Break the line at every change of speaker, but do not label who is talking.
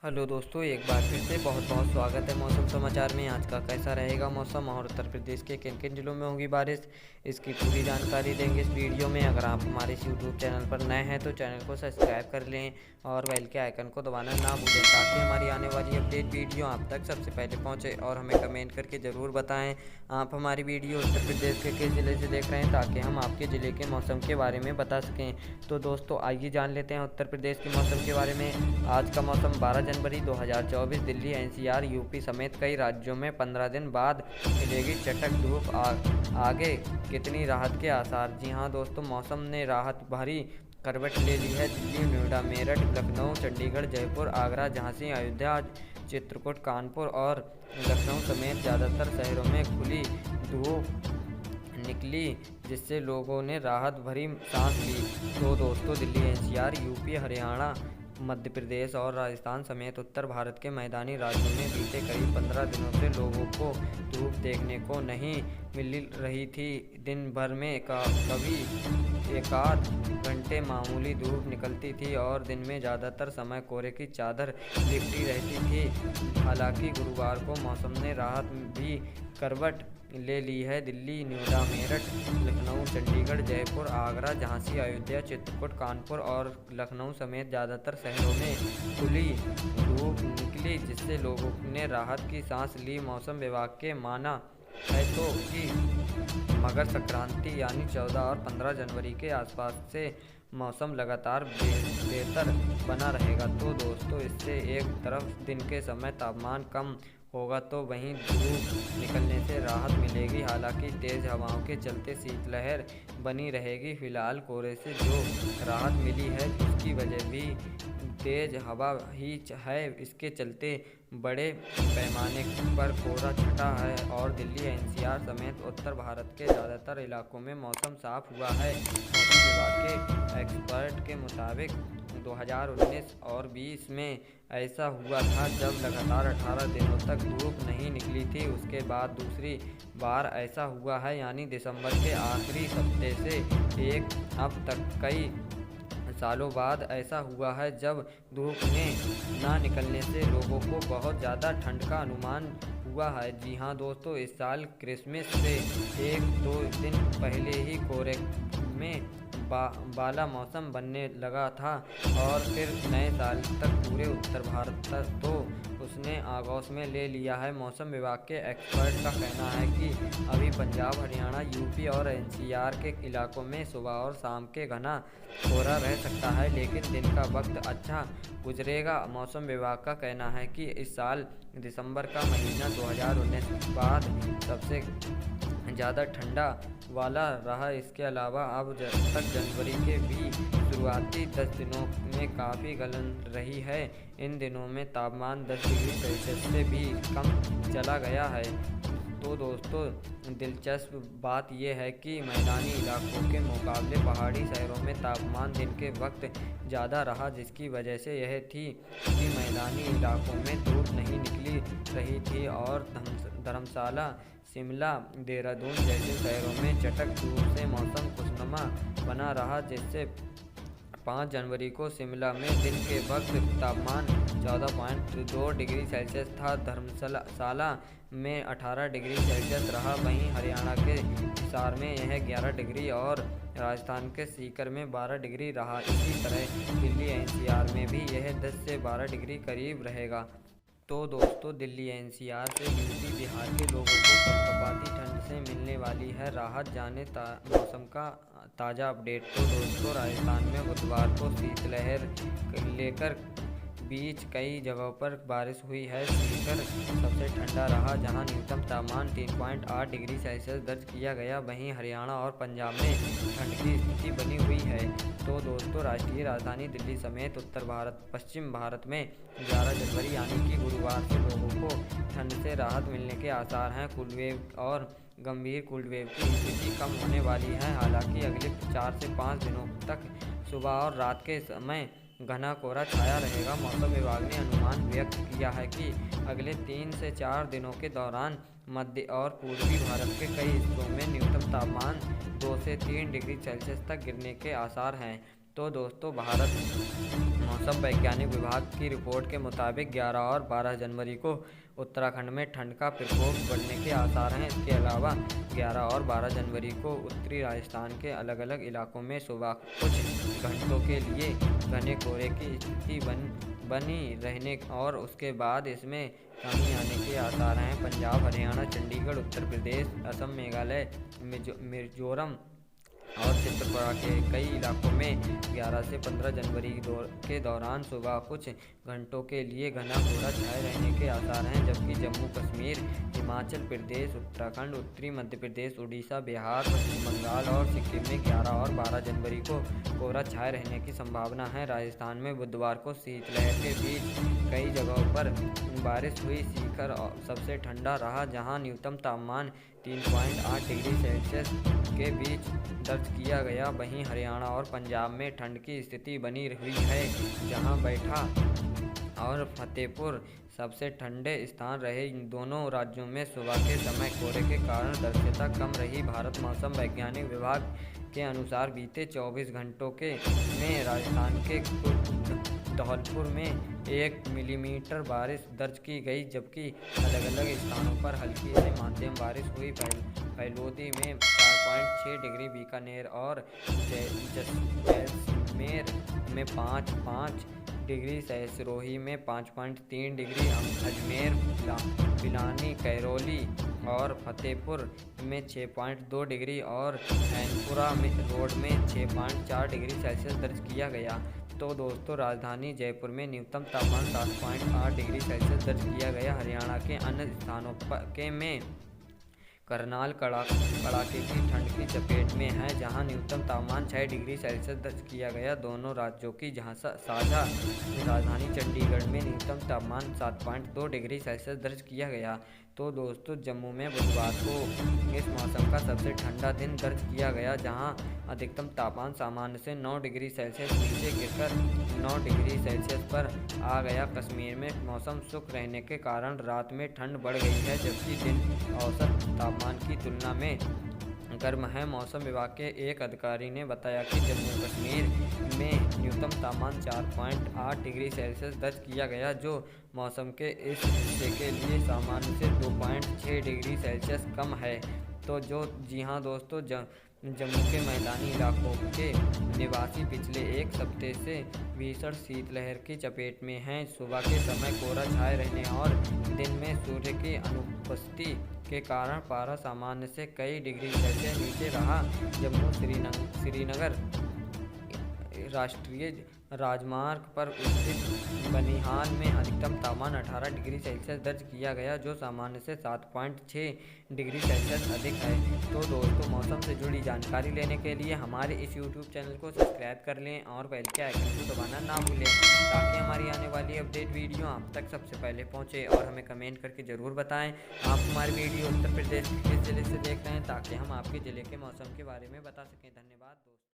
Hello दोस्तों, एक बार फिर से बहुत बहुत स्वागत है मौसम समाचार में। आज का कैसा रहेगा मौसम और उत्तर प्रदेश के किन किन जिलों में होगी बारिश, इसकी पूरी जानकारी देंगे इस वीडियो में। अगर आप हमारे इस यूट्यूब चैनल पर नए हैं तो चैनल को सब्सक्राइब कर लें और बेल के आइकन को दबाना ना भूलें ताकि हमारी आने वाली अपडेट वीडियो आप तक सबसे पहले पहुँचे। और हमें कमेंट करके ज़रूर बताएँ आप हमारी वीडियो उत्तर प्रदेश के किस ज़िले से देख रहे हैं ताकि हम आपके ज़िले के मौसम के बारे में बता सकें। तो दोस्तों आइए जान लेते हैं उत्तर प्रदेश के मौसम के बारे में। आज का मौसम 12 जनवरी 2024 दिल्ली, एनसीआर, यूपी समेत कई राज्यों में 15 दिन बाद खिलेगी चटक धूप। आगे कितनी राहत के आसार। जी हां दोस्तों, मौसम ने राहत भरी करवट ले ली है। दिल्ली, नोएडा, मेरठ, लखनऊ, चंडीगढ़, जयपुर, आगरा, झांसी, अयोध्या, चित्रकूट, कानपुर और लखनऊ समेत ज़्यादातर शहरों में खुली धूप निकली, जिससे लोगों ने राहत भरी सांस ली। तो दोस्तों दिल्ली, एनसीआर, यूपी, हरियाणा, मध्य प्रदेश और राजस्थान समेत उत्तर भारत के मैदानी राज्यों में बीते करीब 15 दिनों से लोगों को धूप देखने को नहीं मिल रही थी। दिन भर में कभी एकाध घंटे मामूली धूप निकलती थी और दिन में ज़्यादातर समय कोहरे की चादर लिपटी रहती थी। हालांकि गुरुवार को मौसम ने राहत भी करवट ले ली है। दिल्ली, नोएडा, मेरठ, लखनऊ, चंडीगढ़, जयपुर, आगरा, झांसी, अयोध्या, चित्रकूट, कानपुर और लखनऊ समेत ज़्यादातर शहरों में खुली धूप निकली, जिससे लोगों ने राहत की सांस ली। मौसम विभाग के माना है तो कि मकर संक्रांति यानी 14 और 15 जनवरी के आसपास से मौसम लगातार बेहतर बना रहेगा। तो दोस्तों इससे एक तरफ दिन के समय तापमान कम होगा तो वहीं धूप निकलने से राहत मिलेगी। हालांकि तेज़ हवाओं के चलते शीतलहर बनी रहेगी। फिलहाल कोहरे से जो राहत मिली है उसकी वजह भी तेज़ हवा ही है। इसके चलते बड़े पैमाने पर कोहरा छटा है और दिल्ली, एनसीआर समेत उत्तर भारत के ज़्यादातर इलाकों में मौसम साफ हुआ है। मौसम विभाग के एक्सपर्ट के मुताबिक 2019 और 20 में ऐसा हुआ था जब लगातार 18 दिनों तक धूप नहीं निकली थी। उसके बाद दूसरी बार ऐसा हुआ है, यानी दिसंबर के आखिरी हफ्ते से एक अब तक कई सालों बाद ऐसा हुआ है जब धूप ने ना निकलने से लोगों को बहुत ज़्यादा ठंड का अनुमान हुआ है। जी हाँ दोस्तों, इस साल क्रिसमस से 1-2 दिन पहले ही कोहरे में बाला मौसम बनने लगा था और फिर नए साल तक पूरे उत्तर भारत तक तो उसने आगोश में ले लिया है। मौसम विभाग के एक्सपर्ट का कहना है कि अभी पंजाब, हरियाणा, यूपी और एनसीआर के इलाकों में सुबह और शाम के घना कोहरा रह सकता है, लेकिन दिन का वक्त अच्छा गुजरेगा। मौसम विभाग का कहना है कि इस साल दिसंबर का महीना 2019 के बाद सबसे ज़्यादा ठंडा वाला रहा। इसके अलावा अब तक जनवरी के भी शुरुआती 10 दिनों में काफ़ी गलन रही है। इन दिनों में तापमान 10 डिग्री सेल्सियस से भी कम चला गया है। तो दोस्तों दिलचस्प बात यह है कि मैदानी इलाकों के मुकाबले पहाड़ी शहरों में तापमान दिन के वक्त ज़्यादा रहा, जिसकी वजह से यह थी कि मैदानी इलाकों में धूप नहीं निकली रही थी और धर्मशाला, शिमला, देहरादून जैसे शहरों में चटक धूप से मौसम खुशनुमा बना रहा, जिससे 5 जनवरी को शिमला में दिन के वक्त तापमान 14.2 डिग्री सेल्सियस था। धर्मशाला में 18 डिग्री सेल्सियस रहा। वहीं हरियाणा के हिसार में यह 11 डिग्री और राजस्थान के सीकर में 12 डिग्री रहा। इसी तरह दिल्ली, एनसीआर में भी यह 10 से 12 डिग्री करीब रहेगा। तो दोस्तों दिल्ली, एनसीआर से यूपी, बिहार के लोगों को कपकपाती ठंड से मिलने वाली है राहत। जाने मौसम का ताज़ा अपडेट। तो दोस्तों राजस्थान में बुधवार को शीतलहर लेकर बीच कई जगहों पर बारिश हुई है। सीकर सबसे ठंडा रहा, जहां न्यूनतम तापमान 3.8 डिग्री सेल्सियस दर्ज किया गया। वहीं हरियाणा और पंजाब में ठंड की स्थिति बनी हुई है। तो दोस्तों राष्ट्रीय राजधानी दिल्ली समेत उत्तर भारत, पश्चिम भारत में 11 जनवरी यानी कि गुरुवार से लोगों को ठंड से राहत मिलने के आसार हैं। कूलवेव और गंभीर कोल्ड वेव की स्थिति कम होने वाली है। हालांकि अगले 4 से 5 दिनों तक सुबह और रात के समय घना कोहरा छाया रहेगा। मौसम विभाग ने अनुमान व्यक्त किया है कि अगले 3 से 4 दिनों के दौरान मध्य और पूर्वी भारत के कई हिस्सों में न्यूनतम तापमान 2 से 3 डिग्री सेल्सियस तक गिरने के आसार हैं। तो दोस्तों, भारत मौसम वैज्ञानिक विभाग की रिपोर्ट के मुताबिक 11 और 12 जनवरी को उत्तराखंड में ठंड का प्रकोप बढ़ने के आसार हैं। इसके अलावा 11 और 12 जनवरी को उत्तरी राजस्थान के अलग अलग इलाकों में सुबह कुछ घंटों के लिए घने कोहरे की स्थिति बनी रहने और उसके बाद इसमें कमी आने के आसार हैं। पंजाब, हरियाणा, चंडीगढ़, उत्तर प्रदेश, असम, मेघालय, मिजोरम और त्रिपुरा के कई इलाकों में 11 से 15 जनवरी के दौरान सुबह कुछ घंटों के लिए घना कोहरा छाए रहने के आसार हैं, जबकि जम्मू कश्मीर, हिमाचल प्रदेश, उत्तराखंड, उत्तरी मध्य प्रदेश, उड़ीसा, बिहार, पश्चिम बंगाल और सिक्किम में 11 और 12 जनवरी को कोहरा छाए रहने की संभावना है। राजस्थान में बुधवार को शीतलहर के बीच कई जगहों पर बारिश हुई। सीकर सबसे ठंडा रहा, जहां न्यूनतम तापमान 3.8 डिग्री सेल्सियस के बीच दर्ज किया गया। वहीं हरियाणा और पंजाब में ठंड की स्थिति बनी हुई है, जहां बैठा और फतेहपुर सबसे ठंडे स्थान रहे। इन दोनों राज्यों में सुबह के समय कोहरे के कारण दृश्यता कम रही। भारत मौसम वैज्ञानिक विभाग के अनुसार बीते 24 घंटों में राजस्थान के धौलपुर में 1 मिलीमीटर बारिश दर्ज की गई, जबकि अलग अलग स्थानों पर हल्की से मध्यम बारिश हुई। फैलोदी में 4.6 डिग्री, बीकानेर और जैसलमेर में 5.5 डिग्री, सिरोही में 5.3 डिग्री, अजमेर, पिलानी, करौली और फतेहपुर में 6.2 डिग्री और ऐनपुरा रोड में 6.4 डिग्री सेल्सियस दर्ज किया गया। तो दोस्तों, राजधानी जयपुर में न्यूनतम तापमान 7.8 डिग्री सेल्सियस दर्ज किया गया। हरियाणा के अन्य स्थानों में करनाल कड़ाके की ठंड की चपेट में है, जहां न्यूनतम तापमान 6 डिग्री सेल्सियस दर्ज किया गया। दोनों राज्यों की साझा राजधानी चंडीगढ़ में न्यूनतम तापमान 7.2 डिग्री सेल्सियस दर्ज किया गया। तो दोस्तों, जम्मू में बुधवार को इस मौसम का सबसे ठंडा दिन दर्ज किया गया, जहां अधिकतम तापमान सामान्य से 9 डिग्री सेल्सियस नीचे गिरकर 9 डिग्री सेल्सियस पर आ गया। कश्मीर में मौसम शुष्क रहने के कारण रात में ठंड बढ़ गई है, जबकि दिन औसत तापमान की तुलना में गर्म है। मौसम विभाग के एक अधिकारी ने बताया कि जम्मू कश्मीर में न्यूनतम तापमान 4.8 डिग्री सेल्सियस दर्ज किया गया, जो मौसम के इस हिस्से के लिए सामान्य से 2.6 डिग्री सेल्सियस कम है। तो जी हाँ दोस्तों, जम्मू के मैदानी इलाकों के निवासी पिछले एक हफ्ते से भीषण शीतलहर की चपेट में हैं। सुबह के समय कोहरा छाए रहने और दिन में सूर्य की अनुपस्थिति के कारण पारा सामान्य से कई डिग्री सेल्सियस नीचे रहा। जम्मू श्रीनगर राष्ट्रीय राजमार्ग पर स्थित बनिहाल में अधिकतम तापमान 18 डिग्री सेल्सियस दर्ज किया गया, जो सामान्य से 7.6 डिग्री सेल्सियस अधिक है। तो दोस्तों, मौसम से जुड़ी जानकारी लेने के लिए हमारे इस YouTube चैनल को सब्सक्राइब कर लें और बेल के आइकन को दबाना ना भूलें, ताकि हमारी आने वाली अपडेट वीडियो आप तक सबसे पहले पहुंचे। और हमें कमेंट करके ज़रूर बताएं आप हमारी वीडियो उत्तर प्रदेश किस जिले से देख रहे हैं, ताकि हम आपके ज़िले के मौसम के बारे में बता सकें। धन्यवाद दोस्तों।